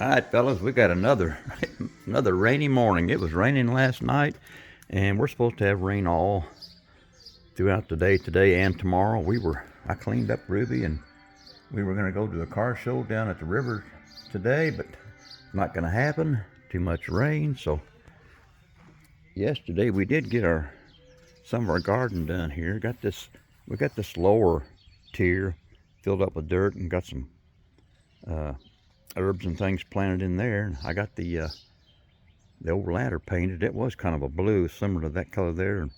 All right, fellas, we got another another rainy morning. It was raining last night, and we're supposed to have rain all throughout the day today and tomorrow. I cleaned up Ruby, and we were going to go to a car show down at the river today, but not going to happen. Too much rain. So yesterday we did get some of our garden done here. We got this lower tier filled up with dirt and got some herbs and things planted in there. And I got the old ladder painted. It was kind of a blue, similar to that color there. And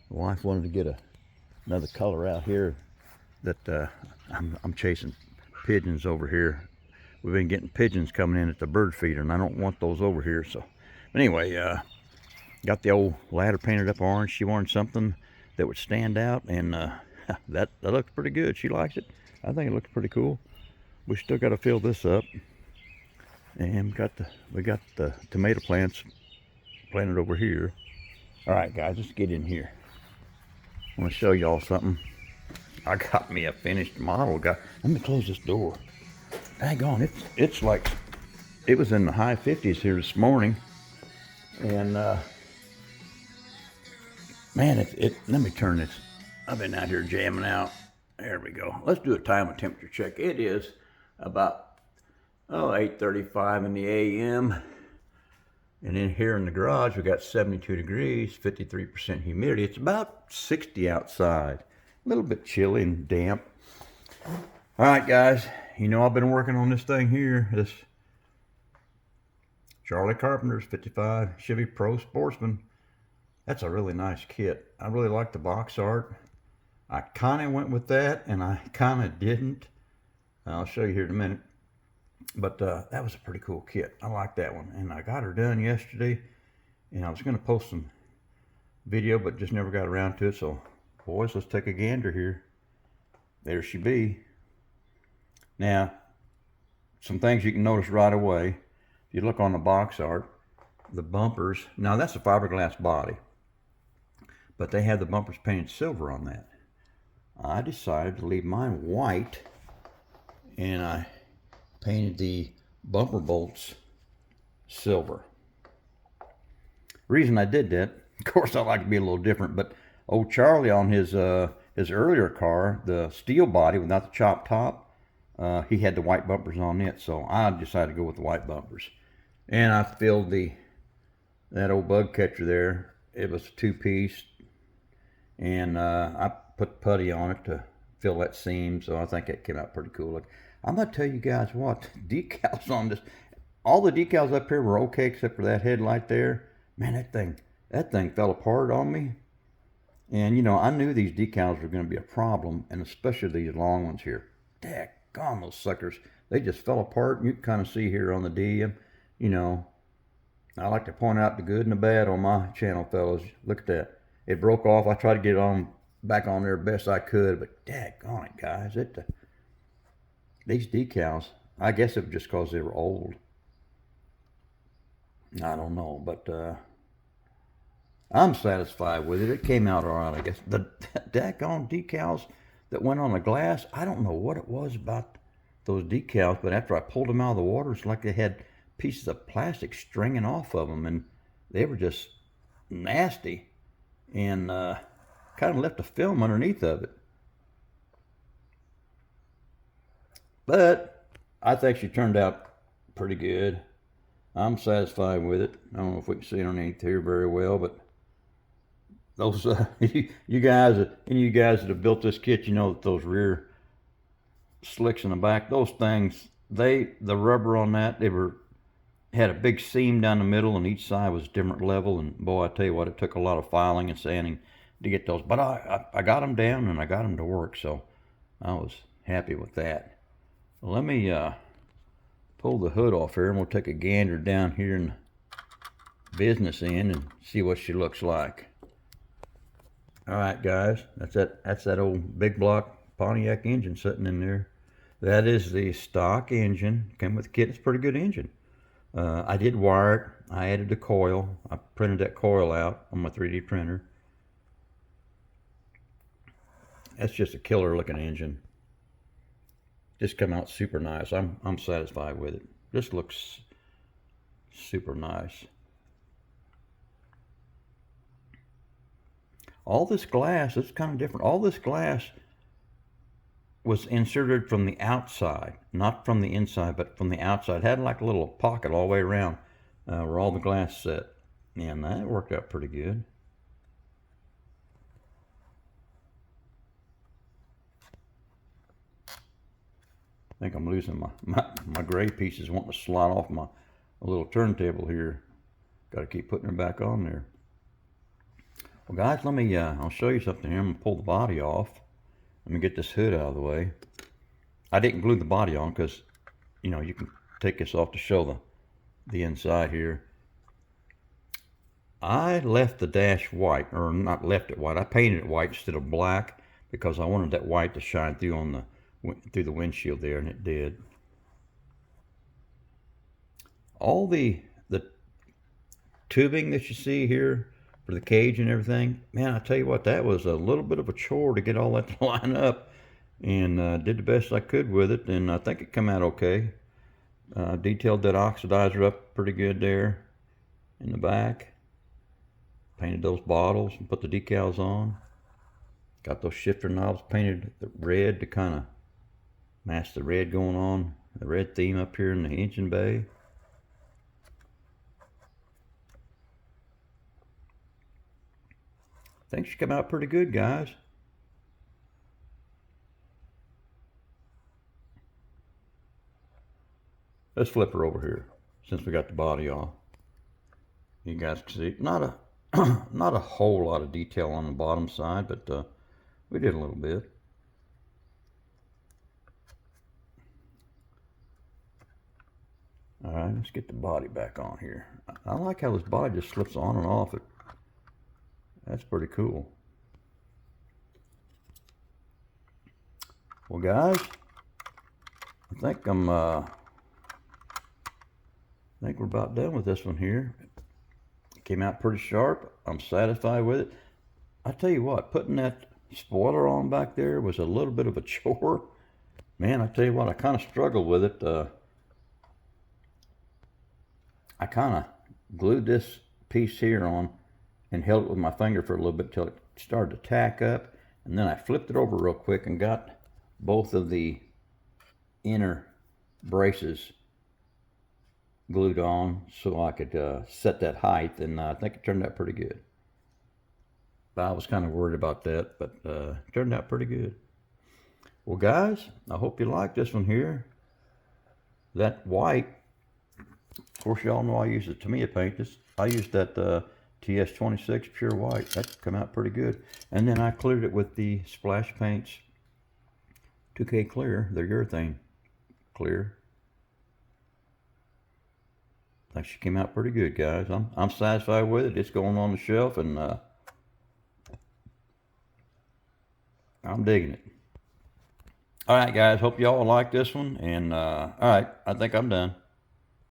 the wife wanted to get another color out here that I'm chasing pigeons over here. We've been getting pigeons coming in at the bird feeder, and I don't want those over here. So anyway, got the old ladder painted up orange. She wanted something that would stand out, and that looks pretty good. She likes it. I think it looks pretty cool. We still got to fill this up, and we got the tomato plants planted over here. All right, guys, let's get in here. I want to show y'all something. I got me a finished model. Let me close this door. Dang on, it's like it was in the high 50s here this morning, and man, let me turn this. I've been out here jamming out. There we go. Let's do a time and temperature check. It is about 8:35 in the a.m. And in here in the garage, we got 72 degrees, 53% humidity. It's about 60 outside. A little bit chilly and damp. All right, guys. You know I've been working on this thing here. This Charlie Carpenter's 55 Chevy Pro Sportsman. That's a really nice kit. I really like the box art. I kind of went with that, and I kind of didn't. I'll show you here in a minute. But that was a pretty cool kit. I like that one. And I got her done yesterday, and I was going to post some video, but just never got around to it. So, boys, let's take a gander here. There she be. Now, some things you can notice right away. If you look on the box art, the bumpers. Now, that's a fiberglass body, but they have the bumpers painted silver on that. I decided to leave mine white, and I painted the bumper bolts silver. Reason I did that, of course, I like to be a little different, but old Charlie on his earlier car, the steel body without the chopped top, he had the white bumpers on it, so I decided to go with the white bumpers. And I filled that old bug catcher there. It was a two-piece, and I put putty on it to fill that seam, so I think it came out pretty cool. Look, I'm gonna tell you guys what, decals on this, all the decals up here were okay except for that headlight there. Man, that thing fell apart on me. And you know, I knew these decals were gonna be a problem, and especially these long ones here. Daggone those suckers. They just fell apart, and you can kind of see here on the D. You know, I like to point out the good and the bad on my channel, fellas. Look at that. It broke off. I tried to get it back on there best I could, but daggone it, guys. These decals, I guess it was just because they were old. I don't know, but I'm satisfied with it. It came out all right, I guess. The daggone decals that went on the glass, I don't know what it was about those decals, but after I pulled them out of the water, it's like they had pieces of plastic stringing off of them, and they were just nasty, and kind of left a film underneath of it. But I think she turned out pretty good. I'm satisfied with it. I don't know if we can see it underneath here very well, but those any of you guys that have built this kit, you know that those rear slicks in the back, those things, the rubber on that, had a big seam down the middle, and each side was a different level. And boy, I tell you what, it took a lot of filing and sanding to get those. But I got them down, and I got them to work, so I was happy with that. Let me pull the hood off here, and we'll take a gander down here in the business end and see what she looks like. All right, guys, that's that old big block Pontiac engine sitting in there. That is the stock engine. Came with the kit. It's a pretty good engine. I did wire it. I added a coil. I printed that coil out on my 3D printer. That's just a killer looking engine. Just come out super nice. I'm satisfied with it. This looks Super nice. All this glass, it's kind of different. All this glass was inserted from the outside, not from the inside, but from the outside. It had like a little pocket all the way around where all the glass set. And that worked out pretty good. I think I'm losing my gray pieces wanting to slide off my little turntable here. Got to keep putting her back on there. Well, guys, let me, I'll show you something here. I'm going to pull the body off. Let me get this hood out of the way. I didn't glue the body on because, you know, you can take this off to show the inside here. I left the dash white, or not left it white. I painted it white instead of black because I wanted that white to shine through on through the windshield there, and it did. All the tubing that you see here for the cage and everything, man, I tell you what, that was a little bit of a chore to get all that to line up, and did the best I could with it, and I think it came out okay. Detailed that oxidizer up pretty good there in the back. Painted those bottles and put the decals on. Got those shifter knobs painted red to kind of match the red going on, the red theme up here in the engine bay. I think she came out pretty good, guys. Let's flip her over here since we got the body off. You guys can see not a whole lot of detail on the bottom side, but we did a little bit. All right, let's get the body back on here. I like how this body just slips on and off. That's pretty cool. Well, guys, I think I think we're about done with this one here. It came out pretty sharp. I'm satisfied with it. I tell you what, putting that spoiler on back there was a little bit of a chore. Man, I tell you what, I kind of struggled with it. I kind of glued this piece here on and held it with my finger for a little bit till it started to tack up, and then I flipped it over real quick and got both of the inner braces glued on so I could set that height, and I think it turned out pretty good. But I was kind of worried about that, but it turned out pretty good. Well, guys, I hope you like this one here. That white, of course, y'all know I use the Tamiya paint. I used that TS26 pure white. That come out pretty good. And then I cleared it with the Splash Paints 2K Clear, the urethane clear. I think she came out pretty good, guys. I'm satisfied with it. It's going on the shelf, and I'm digging it. All right, guys. Hope y'all like this one. And all right, I think I'm done.